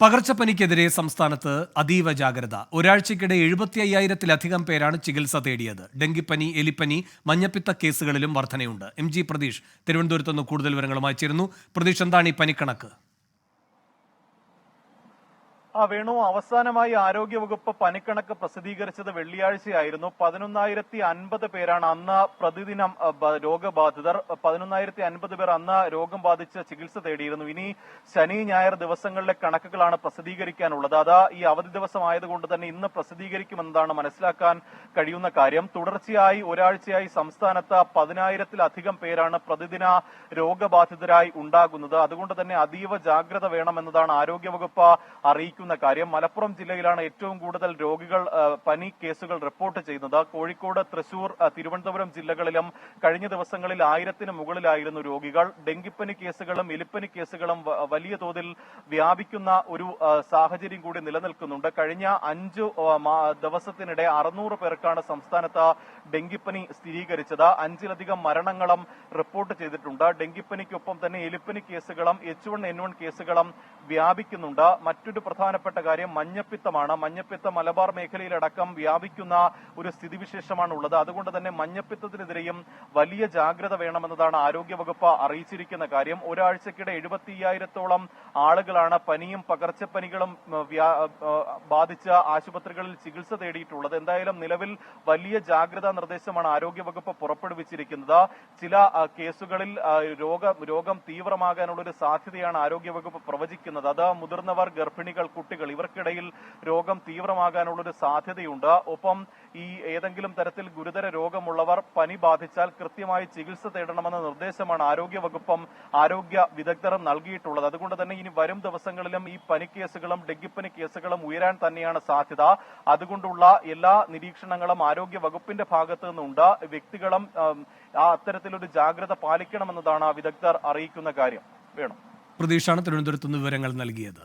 പകർച്ചപ്പനിക്കെതിരെ സംസ്ഥാനത്ത് അതീവ ജാഗ്രത. ഒരാഴ്ചയ്ക്കിടെ 75,000-ലധികം പേരാണ് ചികിത്സ തേടിയത്. ഡെങ്കിപ്പനി, എലിപ്പനി, മഞ്ഞപ്പിത്ത കേസുകളിലും വർധനയുണ്ട്. MG പ്രതീഷ് തിരുവനന്തപുരത്ത് നിന്ന് കൂടുതൽ വിവരങ്ങളുമായി ചേരുന്നു. പ്രതീഷ്, എന്താണ് ഈ പനിക്കണക്ക്? വേണു, അവസാനമായി ആരോഗ്യവകുപ്പ് പനിക്കണക്ക് പ്രസിദ്ധീകരിച്ചത് വെള്ളിയാഴ്ചയായിരുന്നു. 11,050 പേരാണ് അന്ന് പ്രതിദിനം രോഗബാധിതർ. 11,050 പേർ അന്ന് രോഗം ബാധിച്ച് ചികിത്സ തേടിയിരുന്നു. ഇനി ശനി ഞായർ ദിവസങ്ങളിലെ കണക്കുകളാണ് പ്രസിദ്ധീകരിക്കാനുള്ളത്. അത് ഈ അവധി ദിവസമായതുകൊണ്ട് തന്നെ ഇന്ന് പ്രസിദ്ധീകരിക്കുമെന്നതാണ് മനസ്സിലാക്കാൻ കഴിയുന്ന കാര്യം. തുടർച്ചയായി ഒരാഴ്ചയായി സംസ്ഥാനത്ത് 10,000-ലധികം പേരാണ് പ്രതിദിന രോഗബാധിതരായി ഉണ്ടാകുന്നത്. അതുകൊണ്ട് തന്നെ അതീവ ജാഗ്രത വേണമെന്നതാണ് ആരോഗ്യവകുപ്പ് അറിയിക്കുന്നത് കാര്യം. മലപ്പുറം ജില്ലയിലാണ് ഏറ്റവും കൂടുതൽ രോഗികൾ പനി കേസുകൾ റിപ്പോർട്ട് ചെയ്യുന്നത്. കോഴിക്കോട്, തൃശൂർ, തിരുവനന്തപുരം ജില്ലകളിലും കഴിഞ്ഞ ദിവസങ്ങളിൽ 1000-ന് മുകളിലായിരുന്നു രോഗികൾ. ഡെങ്കിപ്പനി കേസുകളും എലിപ്പനി കേസുകളും വലിയ തോതിൽ വ്യാപിക്കുന്ന ഒരു സാഹചര്യം കൂടി നിലനിൽക്കുന്നുണ്ട്. കഴിഞ്ഞ 5 ദിവസത്തിനിടെ 600 പേർക്കാണ് സംസ്ഥാനത്ത് ഡെങ്കിപ്പനി സ്ഥിരീകരിച്ചത്. 5-ലധികം മരണങ്ങളും റിപ്പോർട്ട് ചെയ്തിട്ടുണ്ട്. ഡെങ്കിപ്പനിക്കൊപ്പം തന്നെ എലിപ്പനി കേസുകളും H1N1 കേസുകളും വ്യാപിക്കുന്നുണ്ട്. മറ്റൊരു പ്രധാനപ്പെട്ട കാര്യം മഞ്ഞപ്പിത്തമാണ്. മഞ്ഞപ്പിത്തം മലബാർ മേഖലയിലടക്കം വ്യാപിക്കുന്ന ഒരു സ്ഥിതിവിശേഷമാണ് ഉള്ളത്. അതുകൊണ്ട് തന്നെ മഞ്ഞപ്പിത്തത്തിനെതിരെയും വലിയ ജാഗ്രത വേണമെന്നതാണ് ആരോഗ്യവകുപ്പ് അറിയിച്ചിരിക്കുന്ന കാര്യം. ഒരാഴ്ചക്കിടെ 75,000-ഓളം ആളുകളാണ് പനിയും പകർച്ചപ്പനികളും ബാധിച്ച ആശുപത്രികളിൽ ചികിത്സ തേടിയിട്ടുള്ളത്. എന്തായാലും നിലവിൽ വലിയ ജാഗ്രതാ നിർദ്ദേശമാണ് ആരോഗ്യവകുപ്പ് പുറപ്പെടുവിച്ചിരിക്കുന്നത്. ചില കേസുകളിൽ രോഗം തീവ്രമാകാനുള്ള ഒരു സാധ്യതയാണ് ആരോഗ്യവകുപ്പ് പ്രവചിക്കുന്നത്. അത് മുതിർന്നവർ, ഗർഭിണികൾ, കുട്ടികൾ ഇവർക്കിടയിൽ രോഗം തീവ്രമാകാനുള്ള ഒരു സാധ്യതയുണ്ട്. ഒപ്പം ഈ ഏതെങ്കിലും തരത്തിൽ ഗുരുതര രോഗമുള്ളവർ പനി ബാധിച്ചാൽ കൃത്യമായി ചികിത്സ തേടണമെന്ന നിർദ്ദേശമാണ് ആരോഗ്യവകുപ്പും ആരോഗ്യ വിദഗ്ധരും നൽകിയിട്ടുള്ളത്. അതുകൊണ്ട് തന്നെ ഇനി വരും ദിവസങ്ങളിലും ഈ പനി കേസുകളും ഡെങ്കിപ്പനി കേസുകളും ഉയരാൻ തന്നെയാണ് സാധ്യത. അതുകൊണ്ടുള്ള എല്ലാ നിരീക്ഷണങ്ങളും ആരോഗ്യ വകുപ്പിന്റെ ഭാഗത്തു നിന്നുണ്ട്. വ്യക്തികളും അത്തരത്തിലൊരു ജാഗ്രത പാലിക്കണമെന്നതാണ് വിദഗ്ധർ അറിയിക്കുന്ന കാര്യം. വേണം. പ്രതീക്ഷാണ് തിരുവനന്തപുരത്ത് നിന്ന് വിവരങ്ങൾ നൽകിയത്.